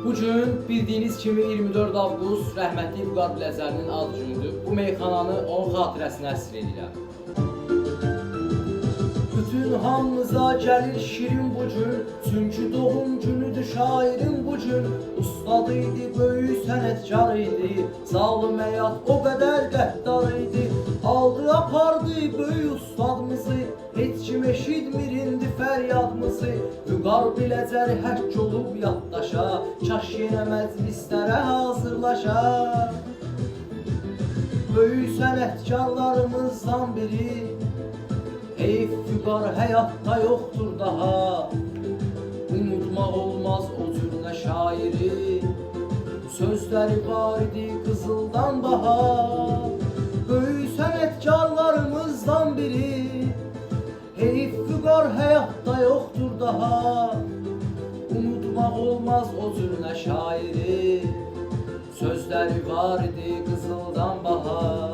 Bugün bildiğiniz kimi 24 avqust rəhmətli Vüqar Biləcərinin ad günüdür. Bu meyxananı onun xatirəsinə əsr edirəm. Bütün hamımıza gəlir şirin bu gün, çünki doğum günüdür şairin bu gün. Ustad idi, böyük sənətkar idi, zalım həyat o qədər qəddar idi. Aldı apardı böyük ustadımızı, heç kim eşitmir indi fəryadımızı. Vüqar Biləcər həkk olub yaddaşa, kaş yenə məclislərə hazırlaşa. Böyük sənətkarlarımızdan biri, heyf Vüqar həyatda yoxdur daha. Unutmaq olmaz o cürünə şairi, sözləri var idi qızıldan baha. Böyük sənətkarlarımızdan biri, heyf Vüqar həyatda yoxdur daha. Unutmaq olmaz o cürünə şairi, sözləri var idi qızıldan baha.